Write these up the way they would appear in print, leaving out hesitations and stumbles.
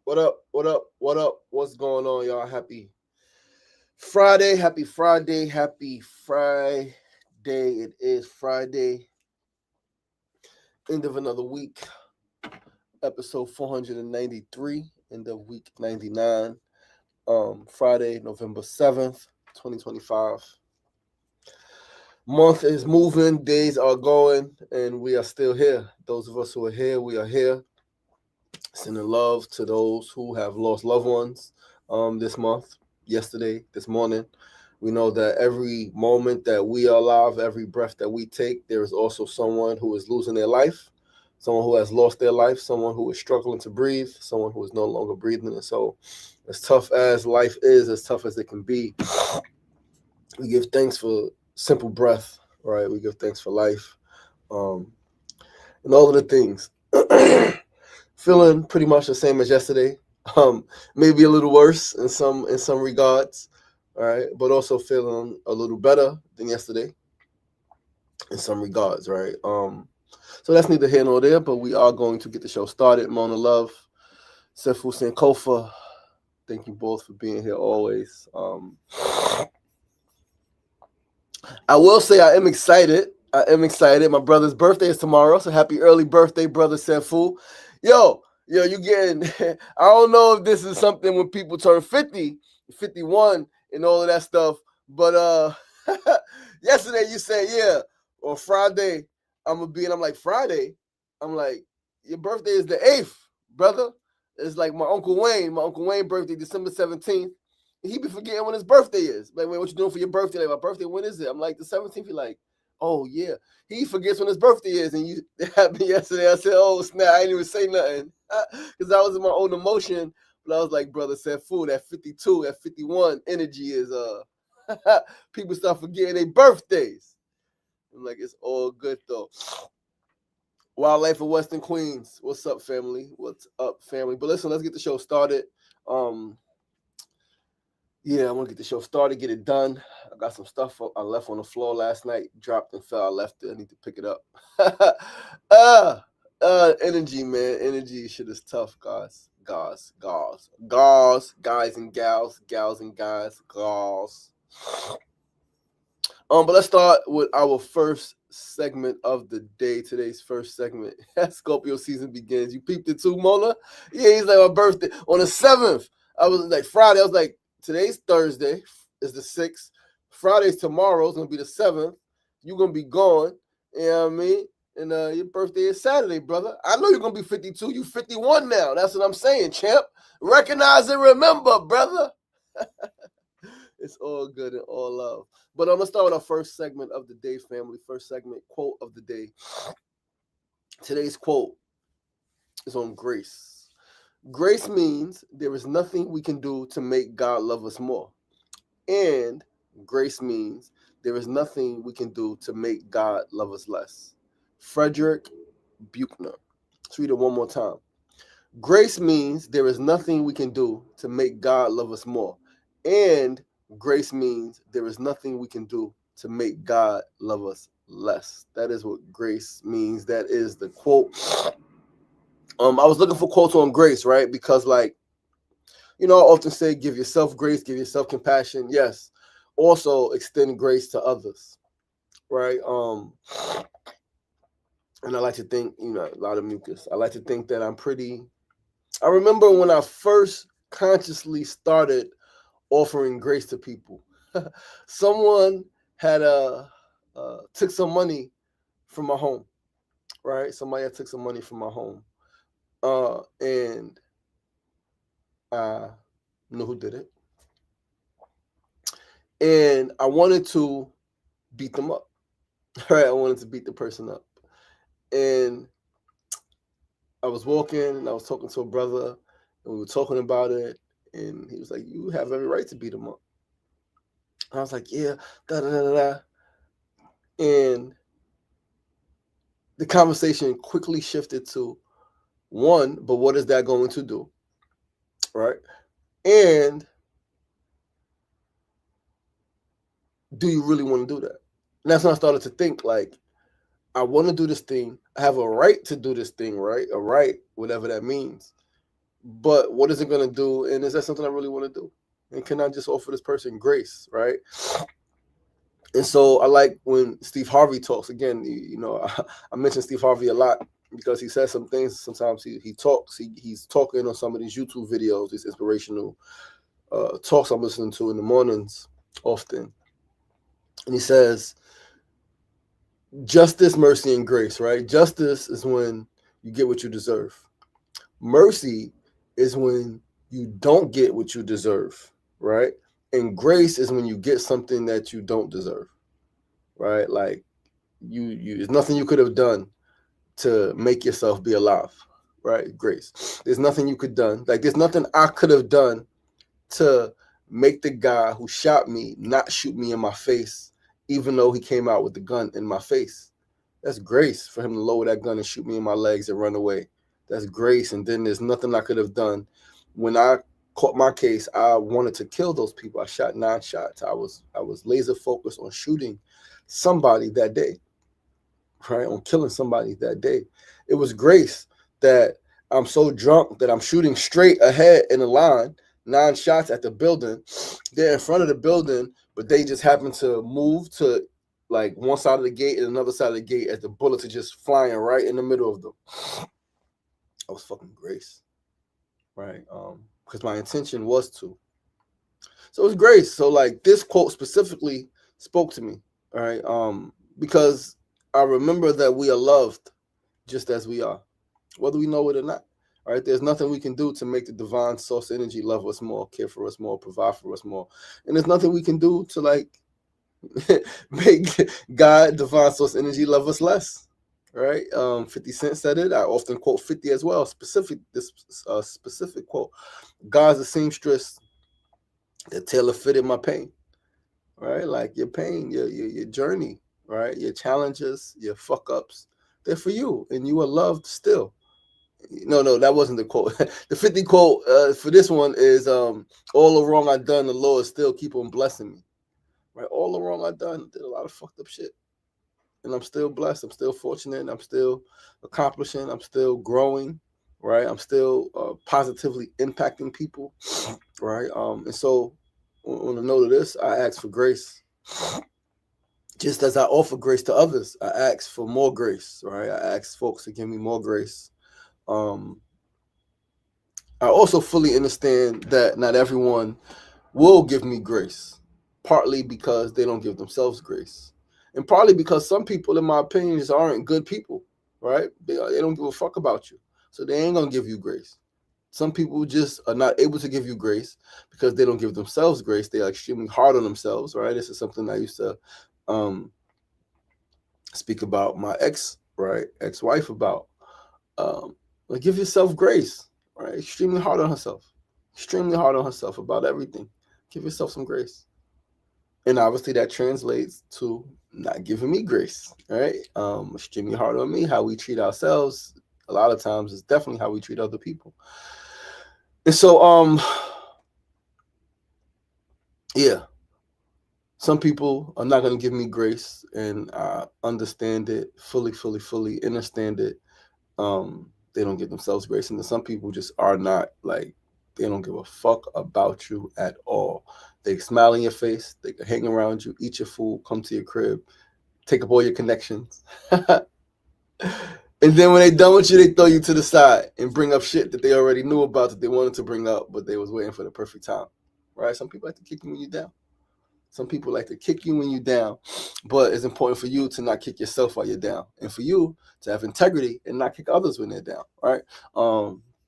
What up? What up? What up? What's going on, y'all? Happy Friday. Happy Friday. Happy Friday. It is Friday. End of another week. Episode 493. End of week 99. Friday, November 7th, 2025. Month is moving, days are going, and we are still here. Those of us who are here, we are here. Sending love to those who have lost loved ones this month, yesterday, this morning. We know that every moment that we are alive, every breath that we take, there is also someone who is losing their life, someone who has lost their life, someone who is struggling to breathe, someone who is no longer breathing. And so, as tough as life is, as tough as it can be, we give thanks for simple breath, right? We give thanks for life, and all of the things. Feeling pretty much the same as yesterday. Maybe a little worse in some regards, all right, but also feeling a little better than yesterday in some regards, right? So that's neither here nor there, but we are going to get the show started. Mona Love, Sefu Sankofa, thank you both for being here always. I will say I am excited. My brother's birthday is tomorrow, so happy early birthday, brother Sefu. Yo, you getting, I don't know if this is something when people turn 50, 51, and all of that stuff, but yesterday you said, yeah, on Friday, I'm going to be, and I'm like, Friday? I'm like, your birthday is the 8th, brother. It's like my Uncle Wayne birthday, December 17th. He be forgetting when his birthday is. Like, wait, what you doing for your birthday? Like, my birthday, when is it? I'm like, the 17th. He like, oh, yeah. He forgets when his birthday is. And it happened yesterday. I said, oh, snap. I didn't even say nothing. Because I was in my own emotion. But I was like, brother said, fool, that 52, that 51 energy is, people start forgetting their birthdays. I'm like, it's all good, though. Wildlife of Western Queens. What's up, family? What's up, family? But listen, let's get the show started. Yeah, I want to get the show started, get it done. I got some stuff I left on the floor last night, dropped and fell. I left it. I need to pick it up. Energy, man. Energy shit is tough, guys. Guys and gals and guys, gals. But let's start with our first segment of the day. Today's first segment. Scorpio season begins. You peeped it too, Mona? Yeah, he's like my birthday. On the 7th, I was like Friday, I was like, today's Thursday, is the 6th. Friday's tomorrow, it's going to be the 7th. You're going to be gone. You know what I mean? And your birthday is Saturday, brother. I know you're going to be 52. You 51 now. That's what I'm saying, champ. Recognize and remember, brother. It's all good and all love. But I'm going to start with our first segment of the day, family. First segment, quote of the day. Today's quote is on grace. Grace means there is nothing we can do to make God love us more. And grace means there is nothing we can do to make God love us less. Frederick Buechner. Let's read it one more time. Grace means there is nothing we can do to make God love us more. And grace means there is nothing we can do to make God love us less. That is what grace means. That is the quote. I was looking for quotes on grace, right? Because, like, I often say, give yourself grace, give yourself compassion. Yes. Also, extend grace to others, right? And I like to think, a lot of mucus. I like to think that I remember when I first consciously started offering grace to people. Someone had took some money from my home, right? Somebody had took some money from my home. And I knew who did it. And I wanted to beat them up, right? I wanted to beat the person up. And I was walking and I was talking to a brother and we were talking about it. And he was like, you have every right to beat him up. And I was like, yeah, da-da-da-da. And the conversation quickly shifted to, one, but what is that going to do? Right? And do you really want to do that? And that's when I started to think, like, I want to do this thing. I have a right to do this thing, right? A right, whatever that means. but what is it going to do? And is that something I really want to do? And can I just offer this person grace, right? And so I like when Steve Harvey talks. Again, I mention Steve Harvey a lot because he says some things. Sometimes he talks. He's talking on some of these YouTube videos, these inspirational talks I'm listening to in the mornings often. And he says, justice, mercy, and grace, right? Justice is when you get what you deserve. Mercy is when you don't get what you deserve, right? And grace is when you get something that you don't deserve, right? Like there's nothing you could have done to make yourself be alive, right? Grace. There's nothing you could done. Like there's nothing I could have done to make the guy who shot me not shoot me in my face, even though he came out with the gun in my face. That's grace for him to lower that gun and shoot me in my legs and run away. That's grace. And then there's nothing I could have done. When I caught my case, I wanted to kill those people. I shot 9 shots. I was laser focused on shooting somebody that day, right? On killing somebody that day. It was grace that I'm so drunk that I'm shooting straight ahead in a line, 9 shots at the building. They're in front of the building, but they just happen to move to like one side of the gate and another side of the gate as the bullets are just flying right in the middle of them. I was fucking grace, right? Because my intention was to. So it was grace. So like this quote specifically spoke to me, right? Because I remember that we are loved just as we are, whether we know it or not. All right, there's nothing we can do to make the divine source energy love us more, care for us more, provide for us more, and there's nothing we can do to like make God, divine source energy, love us less. Right? 50 Cent said it. I often quote 50 as well. Specific quote: God's a seamstress that tailor fitted my pain. Right? Like your pain, your journey, right? Your challenges, your fuck ups, they're for you, and you are loved still. No, that wasn't the quote. The 50 quote for this one is all the wrong I done, the Lord still keep on blessing me. Right? All the wrong I done, did a lot of fucked up shit. And I'm still blessed. I'm still fortunate. I'm still accomplishing. I'm still growing. Right? I'm still positively impacting people. Right? And so on the note of this, I ask for grace. Just as I offer grace to others, I ask for more grace. Right? I ask folks to give me more grace. I also fully understand that not everyone will give me grace, partly because they don't give themselves grace, and partly because some people, in my opinion, just aren't good people, right? They don't give a fuck about you, so they ain't gonna give you grace. Some people just are not able to give you grace because they don't give themselves grace. They are extremely hard on themselves, right? This is something I used to speak about my ex-wife about. Like, give yourself grace, right? Extremely hard on herself about everything. Give yourself some grace. And obviously that translates to not giving me grace, right? Extremely hard on me. How we treat ourselves a lot of times is definitely how we treat other people. And so, yeah, some people are not going to give me grace, and I understand it fully, understand it. They don't give themselves grace, and then some people just are not, like, they don't give a fuck about you at all. They smile in your face, they can hang around you, eat your food, come to your crib, take up all your connections. And then when they done with you, they throw you to the side and bring up shit that they already knew about, that they wanted to bring up, but they was waiting for the perfect time, right? Some people like to kick you when you're down. Some people like to kick you when you're down, but it's important for you to not kick yourself while you're down, and for you to have integrity and not kick others when they're down, right?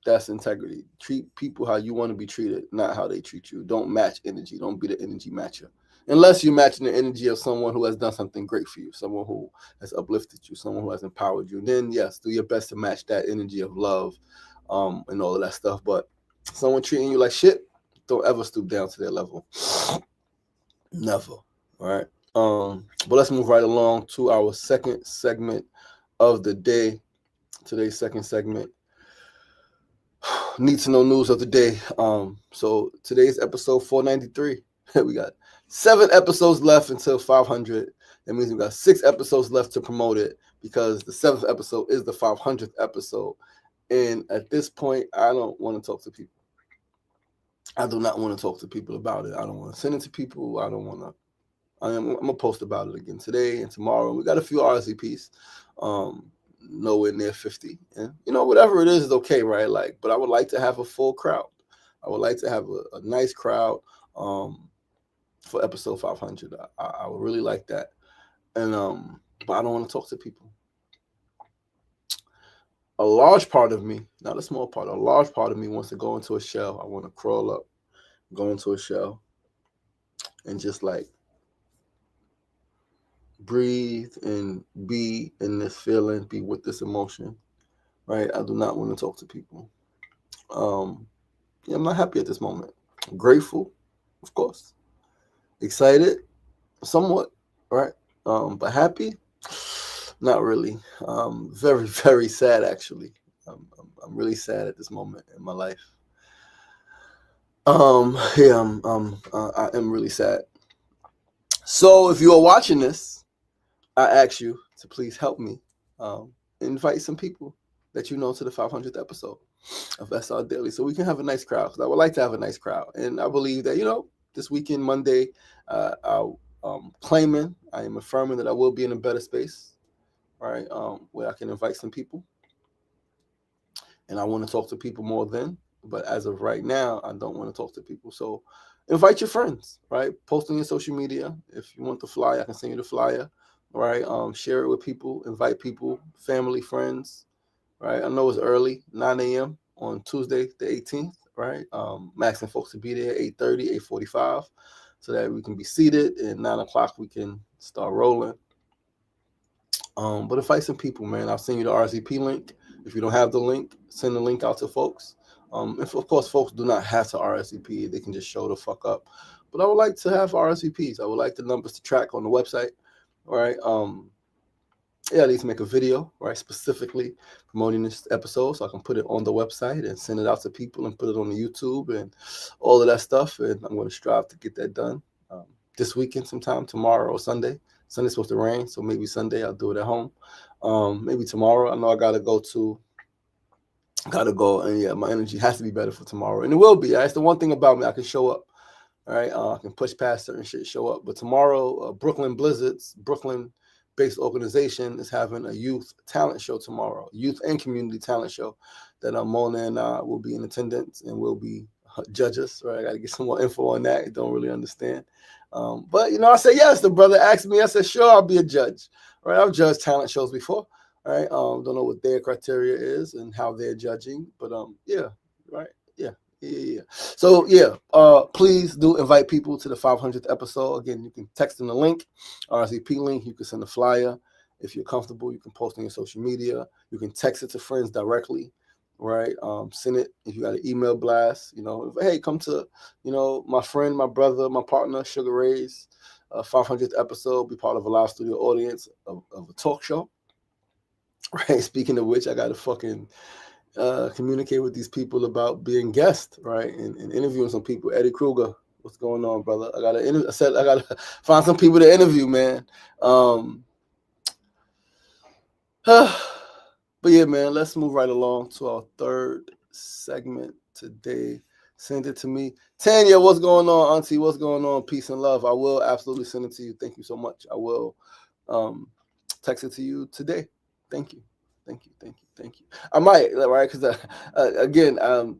That's integrity. Treat people how you want to be treated, not how they treat you. Don't match energy. Don't be the energy matcher. Unless you're matching the energy of someone who has done something great for you, someone who has uplifted you, someone who has empowered you. Then, yes, do your best to match that energy of love and all of that stuff. But someone treating you like shit, don't ever stoop down to their level. Never. All right. But let's move right along to our second segment of the day. Today's second segment, need to know news of the day. So today's episode 493. We got 7 episodes left until 500. That means we got 6 episodes left to promote it, because the 7th episode is the 500th episode. And at this point, I don't want to talk to people. I do not want to talk to people about it. I don't want to send it to people. I don't want to. I'm gonna post about it again today and tomorrow. We got a few RSVPs, nowhere near 50, and whatever it is okay, right? Like, but I would like to have a full crowd. I would like to have a nice crowd for episode 500. I would really like that, and but I don't want to talk to people. A large part of me, not a small part, a large part of me wants to go into a shell. I want to crawl up, go into a shell, and just like breathe and be in this feeling, be with this emotion, right? I do not want to talk to people. Yeah, I'm not happy at this moment. I'm grateful, of course. Excited, somewhat, right? But happy, not really. Very, very sad, actually. I'm really sad at this moment in my life. Yeah, I am really sad. So if you are watching this, I ask you to please help me invite some people that you know to the 500th episode of SRDaily so we can have a nice crowd. Because I would like to have a nice crowd. And I believe that, this weekend, Monday, I'm I am affirming that I will be in a better space, right, where I can invite some people. And I want to talk to people more then. But as of right now, I don't want to talk to people. So invite your friends, right? Post on your social media. If you want the flyer, I can send you the flyer, right? Share it with people, invite people, family, friends, right? I know it's early, 9 a.m. on Tuesday, the 18th, right? I'm asking folks to be there 8:30, 8:45, so that we can be seated, and 9 o'clock we can start rolling. But invite some people, man. I'll send you the RSVP link. If you don't have the link, send the link out to folks. If of course folks do not have to RSVP, they can just show the fuck up. But I would like to have RSVPs. I would like the numbers to track on the website. All right. Yeah, I need to make a video, right, specifically promoting this episode so I can put it on the website and send it out to people and put it on the YouTube and all of that stuff. And I'm going to strive to get that done this weekend sometime, tomorrow or Sunday. Sunday's supposed to rain, so maybe Sunday I'll do it at home. Maybe tomorrow. I know I gotta go, and yeah, my energy has to be better for tomorrow, and it will be. That's the one thing about me. I can show up. All right, I can push past certain shit, show up. But tomorrow, Brooklyn Blizzards, Brooklyn-based organization, is having a youth talent show tomorrow, youth and community talent show that Mona and I will be in attendance and will be judges. Right, I got to get some more info on that. I don't really understand. But I said yes. The brother asked me. I said sure, I'll be a judge. Right, I've judged talent shows before. All right, don't know what their criteria is and how they're judging, but yeah, right, yeah. So yeah, please do invite people to the 500th episode. Again, you can text them the link, RSVP link. You can send a flyer if you're comfortable. You can post on your social media. You can text it to friends directly. Right, send it if you got an email blast. Hey, come to, my friend, my brother, my partner, Sugar Ray's 500th episode. Be part of a live studio audience of a talk show. Right. Speaking of which, I got to fucking communicate with these people about being guests, right, and interviewing some people. Eddie Kruger, what's going on, brother? I gotta find some people to interview, man. But yeah, man, let's move right along to our third segment today. Send it to me. Tanya, what's going on? Auntie, what's going on? Peace and love. I will absolutely send it to you. Thank you so much. I will text it to you today. Thank you. I might, right? Because again, I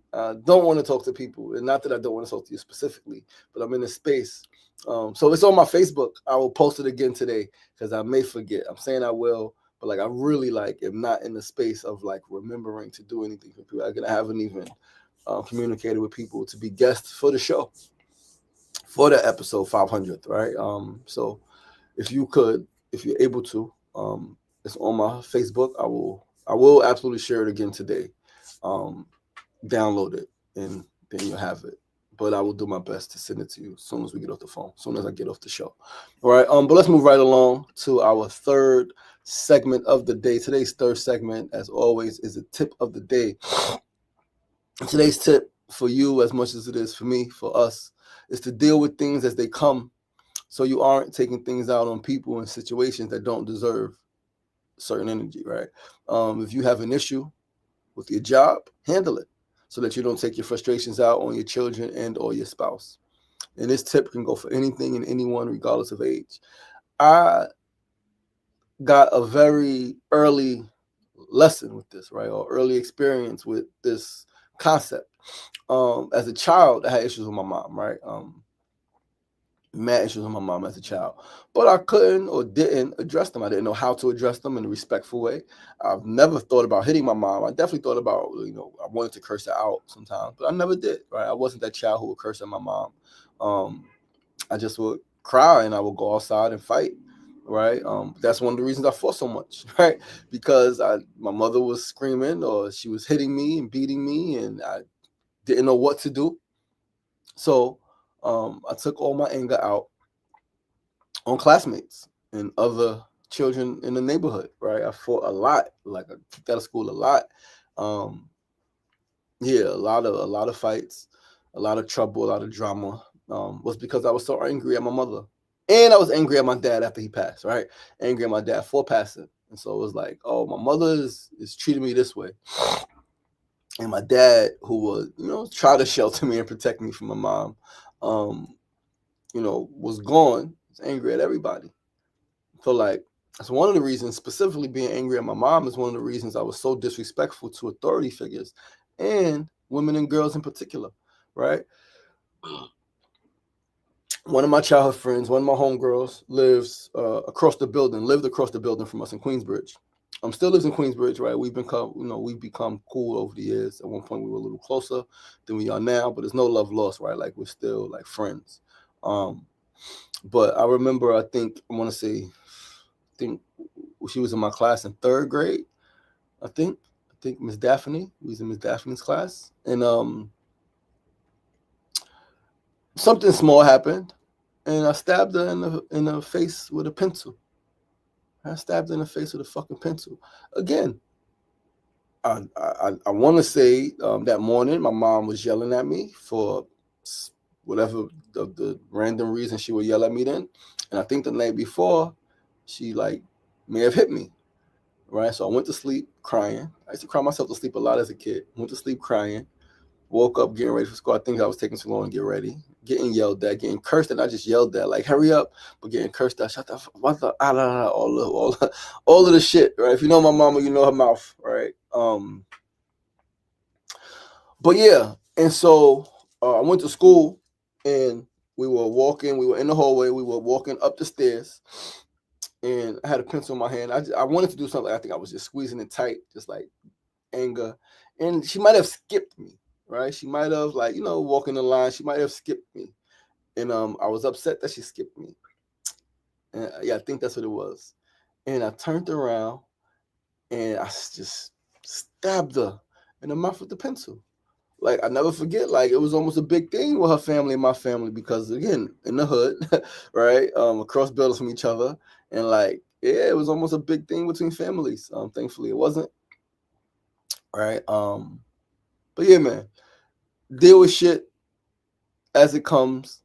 don't want to talk to people, and not that I don't want to talk to you specifically, but I'm in a space. So it's on my Facebook. I will post it again today because I may forget. I'm saying I will, but I really am not in the space of remembering to do anything for people. I haven't even communicated with people to be guests for the show, for the episode 500th, right? So if you're able to, it's on my Facebook. I will absolutely share it again today. Download it and then you'll have it. But I will do my best to send it to you as soon as we get off the phone, as soon as I get off the show. All right. But let's move right along to our third segment of the day. Today's third segment, as always, is a tip of the day. Today's tip for you, as much as it is for me, for us, is to deal with things as they come, so you aren't taking things out on people and situations that don't deserve certain energy, right? If you have an issue, with your job, handle it so that you don't take your frustrations out on your children and or your spouse. And this tip can go for anything and anyone, regardless of age. I got a very early lesson with this, right? Or early experience with this concept. As a child, I had issues with my mom, right? Mad issues with my mom as a child, but I couldn't or didn't address them. I didn't know how to address them in a respectful way. I've never thought about hitting my mom. I definitely thought about, I wanted to curse her out sometimes, but I never did, right? I wasn't that child who would curse at my mom. I just would cry and I would go outside and fight, right? That's one of the reasons I fought so much, right? Because my mother was screaming or she was hitting me and beating me, and I didn't know what to do. So I took all my anger out on classmates and other children in the neighborhood, right? I fought a lot, like I kicked out of school a lot. Yeah, a lot of fights, a lot of trouble, a lot of drama. Was because I was so angry at my mother. And I was angry at my dad after he passed, right? Angry at my dad for passing. And so it was like, oh, my mother is treating me this way. And my dad, who would, try to shelter me and protect me from my mom, was gone. Was angry at everybody. So like, that's one of the reasons, specifically being angry at my mom is one of the reasons I was so disrespectful to authority figures and women and girls in particular, right? One of my childhood friends, one of my homegirls, lived across the building from us in Queensbridge. Still lives in Queensbridge, right? We've become cool over the years. At one point, we were a little closer than we are now, but there's no love lost, right? Like we're still like friends. But I remember, I think she was in my class in third grade. I think Miss Daphne. We was in Miss Daphne's class, and something small happened, and I stabbed her in the face with a pencil. I stabbed her in the face with a fucking pencil. Again, I want to say that morning my mom was yelling at me for whatever the random reason she would yell at me then, and I think the night before she may have hit me, right? So I went to sleep crying. I used to cry myself to sleep a lot as a kid. Went to sleep crying. Woke up getting ready for school. I think I was taking too long to get ready. Getting yelled at, getting cursed, and I just yelled at, like, hurry up, but getting cursed at, shut the fuck up, all of the shit, right? If you know my mama, you know her mouth, right? But yeah, and so I went to school, and we were in the hallway, we were walking up the stairs, and I had a pencil in my hand. I wanted to do something. I think I was just squeezing it tight, just like anger, and she might have skipped me. Right, she might have walking the line. She might have skipped me, and I was upset that she skipped me. And yeah, I think that's what it was. And I turned around and I just stabbed her in the mouth with the pencil. Like I never forget. Like it was almost a big thing with her family and my family because again, in the hood, right, across buildings from each other, and yeah, it was almost a big thing between families. Thankfully, it wasn't. Right. But yeah, man. Deal with shit as it comes.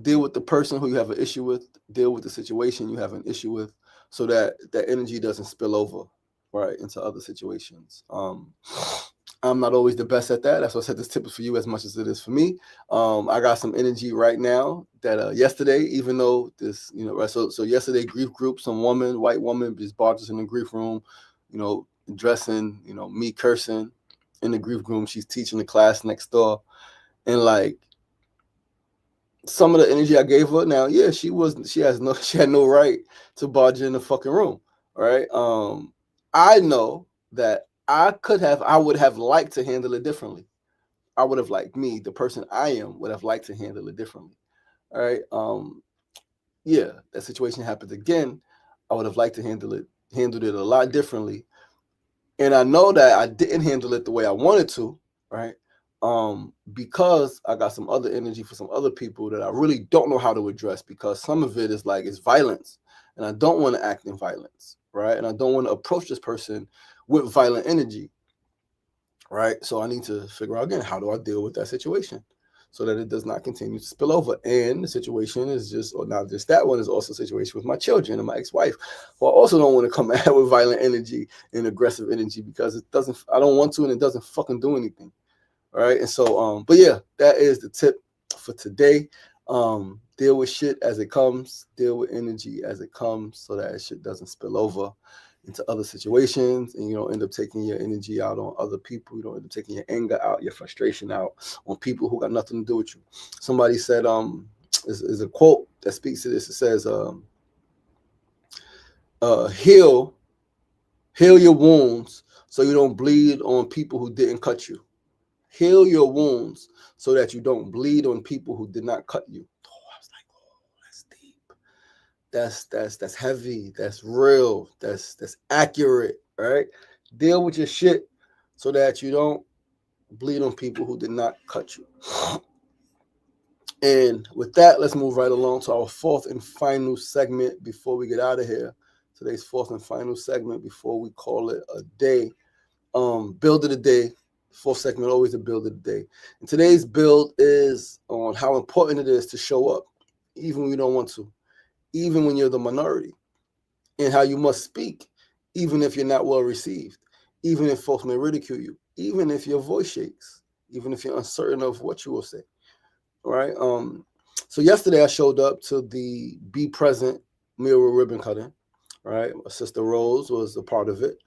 Deal with the person who you have an issue with. Deal with the situation you have an issue with, so that that energy doesn't spill over, right, into other situations. I'm not always the best at that. That's why I said this tip is for you as much as it is for me. I got some energy right now that yesterday, even though this, right, so yesterday grief group, some white woman, just barges in the grief room, dressing, me cursing in the grief room. She's teaching the class next door, and some of the energy I gave her. Now, yeah, she had no right to barge in the fucking room, right? I know that I would have liked to handle it differently. I would have liked the person I am, would have liked to handle it differently. All right. Yeah, that situation happens again. I would have liked to handled it a lot differently. And I know that I didn't handle it the way I wanted to, right? Because I got some other energy for some other people that I really don't know how to address, because some of it is it's violence, and I don't want to act in violence, right? And I don't want to approach this person with violent energy, right? So I need to figure out again, how do I deal with that situation? so that it does not continue to spill over. And the situation is just, or not just that one, is also a situation with my children and my ex-wife, who I also don't want to come at with violent energy and aggressive energy, because it doesn't, I don't want to, and it doesn't fucking do anything. All right. And so, but yeah, that is the tip for today. Deal with shit as it comes, deal with energy as it comes, so that shit doesn't spill over into other situations, and you don't end up taking your energy out on other people. You don't end up taking your anger out, your frustration out on people who got nothing to do with you. Somebody said, is a quote that speaks to this. It says, heal your wounds so you don't bleed on people who didn't cut you. Heal your wounds so that you don't bleed on people who did not cut you. Oh, I was like, oh, that's deep. That's heavy. That's real. That's accurate. Right? Deal with your shit so that you don't bleed on people who did not cut you. And with that, let's move right along to our fourth and final segment before we get out of here. Today's fourth and final segment before we call it a day. Build of the day. Fourth segment, always a build of the day. And today's build is on how important it is to show up, even when you don't want to, even when you're the minority, and how you must speak, even if you're not well received, even if folks may ridicule you, even if your voice shakes, even if you're uncertain of what you will say. All right. So yesterday I showed up to the Be Present mural ribbon cutting. Right. My sister Rose was a part of it.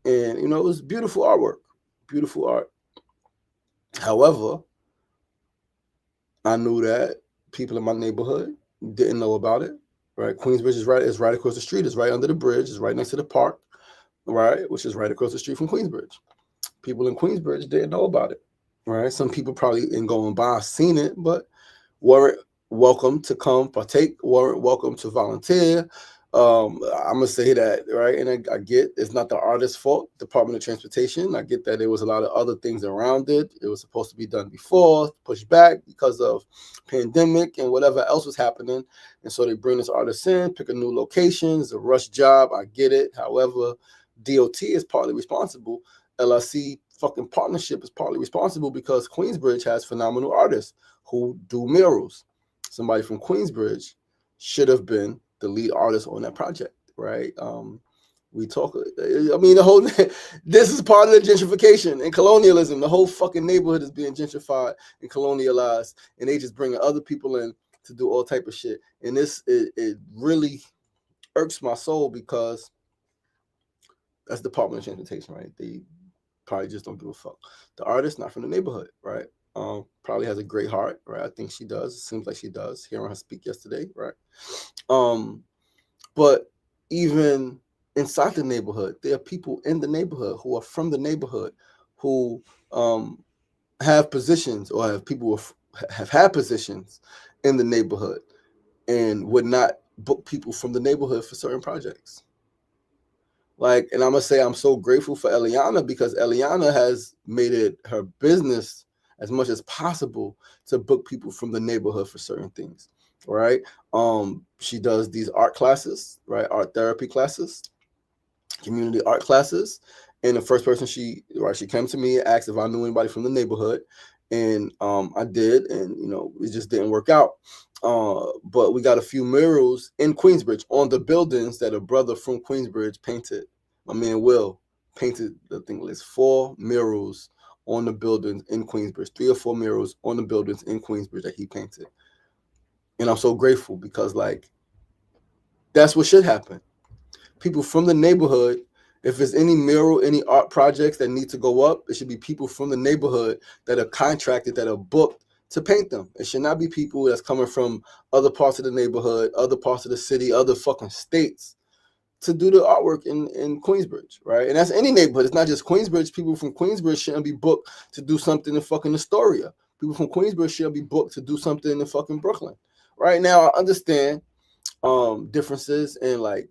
And, you know, it was beautiful artwork, beautiful art. However, I knew that people in my neighborhood didn't know about it, right? Queensbridge is right across the street. It's right under the bridge. It's right next to the park, right? Which is right across the street from Queensbridge. People in Queensbridge didn't know about it, right? Some people probably in going by seen it, but weren't welcome to come partake, weren't welcome to volunteer. I'm gonna say that, right? And I get it's not the artist's fault, Department of Transportation. I get that there was a lot of other things around it. It was supposed to be done before, pushed back because of pandemic and whatever else was happening. And so they bring this artist in, pick a new location. It's a rush job. I get it. However, DOT is partly responsible. LRC fucking partnership is partly responsible because Queensbridge has phenomenal artists who do murals. Somebody from Queensbridge should have been the lead artist on that project, right? We talk, I mean, the whole, this is part of the gentrification and colonialism. The whole fucking neighborhood is being gentrified and colonialized, and they just bringing other people in to do all type of shit. And this, it really irks my soul because that's the Department of Transportation, right? They probably just don't give a fuck. The artist, not from the neighborhood, right? Probably has a great heart, right? I think she does. It seems like she does. Hearing her speak yesterday, right? But even inside the neighborhood, there are people in the neighborhood who are from the neighborhood who have positions or have people who have had positions in the neighborhood and would not book people from the neighborhood for certain projects. Like, and I'm gonna say I'm so grateful for Eliana because Eliana has made it her business as much as possible to book people from the neighborhood for certain things, right? She does these art classes, right? Art therapy classes, community art classes. And the first person she came to me and asked if I knew anybody from the neighborhood. And I did, and you know, it just didn't work out. But we got a few murals in Queensbridge on the buildings that a brother from Queensbridge painted. My man Will painted, I think it was 4 murals on the buildings in Queensbridge, 3 or 4 murals on the buildings in Queensbridge that he painted. And I'm so grateful because, like, that's what should happen. People from the neighborhood, if there's any mural, any art projects that need to go up, it should be people from the neighborhood that are contracted, that are booked to paint them. It should not be people that's coming from other parts of the neighborhood, other parts of the city, other fucking states to do the artwork in Queensbridge, right? And that's any neighborhood. It's not just Queensbridge. People from Queensbridge shouldn't be booked to do something in fucking Astoria. People from Queensbridge shouldn't be booked to do something in fucking Brooklyn. Right now, I understand differences in like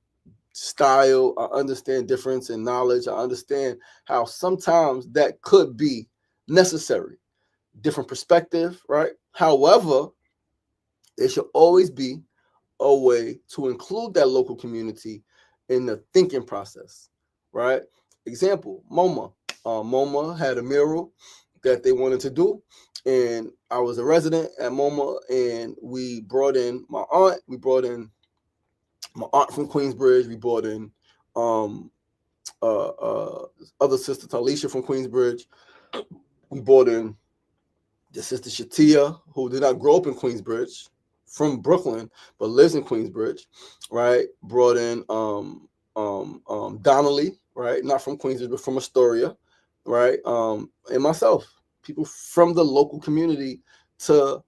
style. I understand difference in knowledge. I understand how sometimes that could be necessary. Different perspective, right? However, there should always be a way to include that local community in the thinking process, right? Example, MoMA. MoMA had a mural that they wanted to do. And I was a resident at MoMA, and we brought in my aunt. We brought in my aunt from Queensbridge. We brought in um, other sister Talisha from Queensbridge. We brought in the sister Shatia, who did not grow up in Queensbridge, from Brooklyn, but lives in Queensbridge, right? Brought in Donnelly, right? Not from Queensbridge, but from Astoria, right? And myself, people from the local community to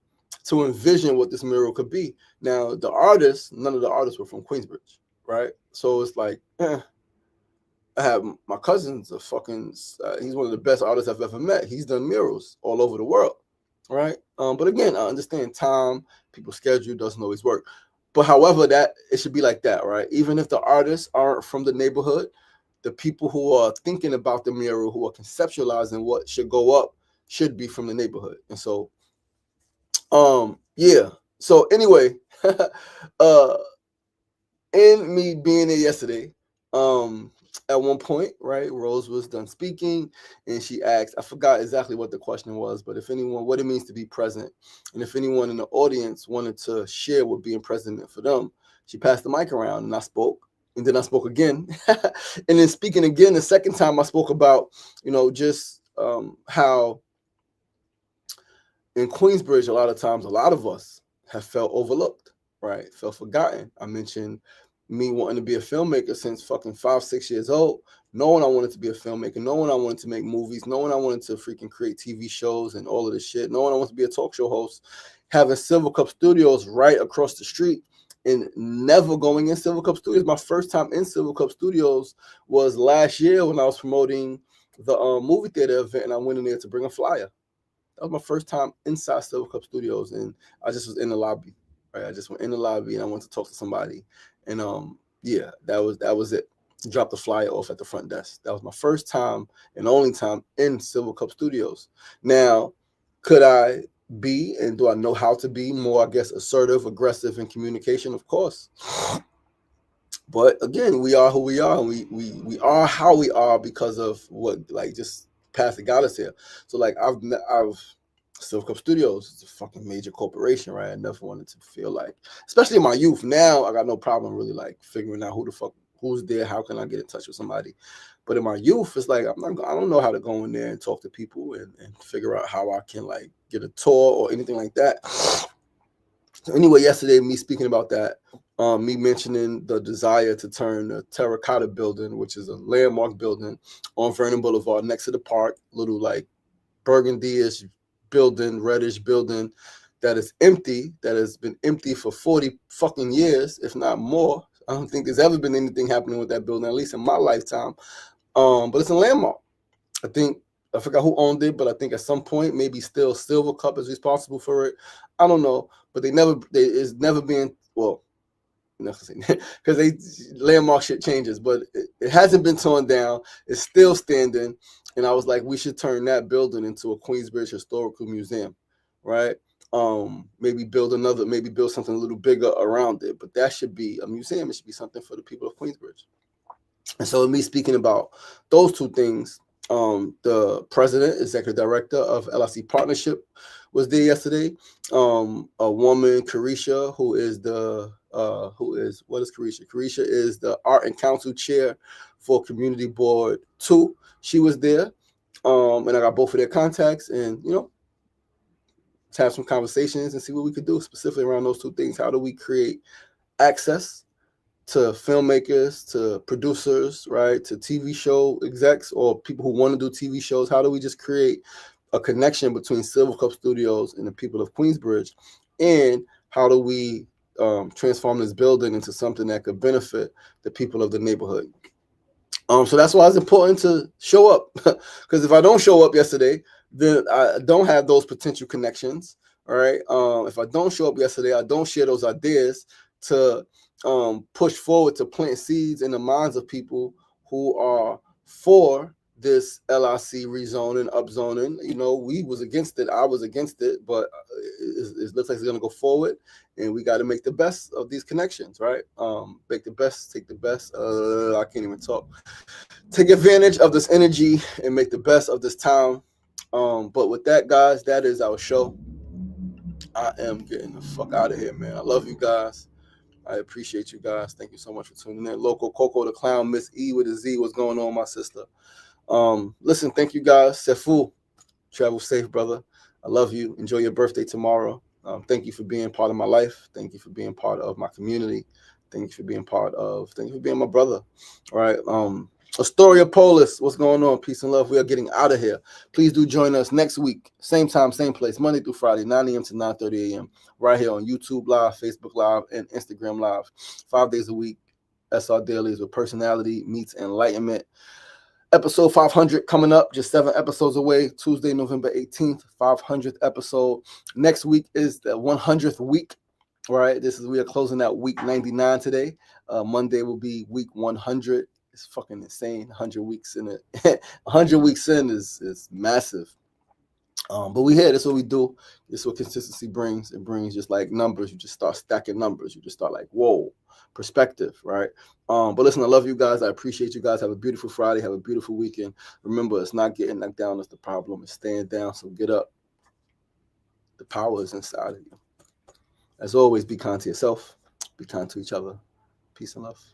envision what this mural could be. Now, the artists, none of the artists were from Queensbridge, right? So it's like, I have my cousin's a fucking, he's one of the best artists I've ever met. He's done murals all over the world, right? But again, I understand time, people's schedule doesn't always work. But however, that it should be like that, right? Even if the artists aren't from the neighborhood, the people who are thinking about the mural, who are conceptualizing what should go up, should be from the neighborhood. And so, yeah. So anyway, in me being there yesterday, at one point, right, Rose was done speaking, and she asked, I forgot exactly what the question was, but if anyone, what it means to be present, and if anyone in the audience wanted to share what being present meant for them, she passed the mic around, and I spoke, and then I spoke again, and then speaking again, the second time I spoke about, just how in Queensbridge, a lot of times, a lot of us have felt overlooked, right, felt forgotten. I mentioned me wanting to be a filmmaker since fucking 5-6 years old, knowing I wanted to be a filmmaker, knowing I wanted to make movies, knowing I wanted to freaking create TV shows and all of this shit, knowing I wanted to be a talk show host, having Silver Cup Studios right across the street and never going in Silver Cup Studios. My first time in Silver Cup Studios was last year when I was promoting the movie theater event, and I went in there to bring a flyer. That was my first time inside Silver Cup Studios, and I just was in the lobby. Right, I just went in the lobby and I went to talk to somebody, and yeah, that was it. Dropped the flyer off at the front desk. That was my first time and only time in Silver Cup Studios. Now, could I be, and do I know how to be more, I guess, assertive, aggressive in communication? Of course. But again, we are who we are, and we are how we are because of what, like, just path that got us here. So like I've Silver Cup Studios is a fucking major corporation, right? I never wanted to feel like, especially in my youth. Now I got no problem really like figuring out who's there, how can I get in touch with somebody. But in my youth, it's like I don't know how to go in there and talk to people and figure out how I can like get a tour or anything like that. So anyway, yesterday, me speaking about that, me mentioning the desire to turn the Terracotta building, which is a landmark building on Vernon Boulevard next to the park, little like burgundy-ish building, reddish building that is empty, that has been empty for 40 fucking years, if not more. I don't think there's ever been anything happening with that building, at least in my lifetime. But it's a landmark. I forgot who owned it, but I think at some point maybe still Silver Cup is responsible for it. I don't know, but it's never been, well, because they landmark shit changes, but it hasn't been torn down. It's still standing, and I was like, we should turn that building into a Queensbridge historical museum, right? Maybe build something a little bigger around it, but that should be a museum. It should be something for the people of Queensbridge. And so, me speaking about those two things, the president, executive director of LIC Partnership, was there yesterday. A woman, Carisha, who is what is Carisha? Carisha is the Art and Council Chair for Community Board 2. She was there, and I got both of their contacts, and let's have some conversations and see what we could do specifically around those two things. How do we create access to filmmakers, to producers, right, to TV show execs or people who want to do TV shows? How do we just create a connection between Silver Cup Studios and the people of Queensbridge? And how do we transform this building into something that could benefit the people of the neighborhood? So that's why it's important to show up, because if I don't show up yesterday, then I don't have those potential connections. All right. If I don't show up yesterday, I don't share those ideas to push forward, to plant seeds in the minds of people who are for this LIC rezoning, upzoning. We was against it. I was against it, but it looks like it's going to go forward, and we got to make the best of these connections, right? Take the best. I can't even talk. Take advantage of this energy and make the best of this time. But with that, guys, that is our show. I am getting the fuck out of here, man. I love you guys. I appreciate you guys. Thank you so much for tuning in. Local Coco the Clown, Miss E with a Z. What's going on, my sister? Listen, thank you guys. Sefu, travel safe, brother. I love you. Enjoy your birthday tomorrow. Thank you for being part of my life. Thank you for being part of my community. Thank you for being thank you for being my brother. All right. Astoria Polis, what's going on? Peace and love. We are getting out of here. Please do join us next week. Same time, same place, Monday through Friday, 9 a.m. to 9:30 a.m. right here on YouTube Live, Facebook Live, and Instagram Live. 5 days a week. SRDaily is where personality meets enlightenment. Episode 500 coming up, just 7 episodes away, Tuesday, November 18th, 500th episode. Next week is the 100th week. All right, we are closing out week 99 today. Monday will be week 100. It's fucking insane. 100 weeks in it. 100 weeks in is massive. But we here. That's what we do. This is what consistency brings. It brings just like numbers. You just start stacking numbers. You just start like, whoa, perspective, right? But listen, I love you guys. I appreciate you guys. Have a beautiful Friday. Have a beautiful weekend. Remember, it's not getting knocked down that's the problem. It's staying down. So get up. The power is inside of you. As always, be kind to yourself. Be kind to each other. Peace and love.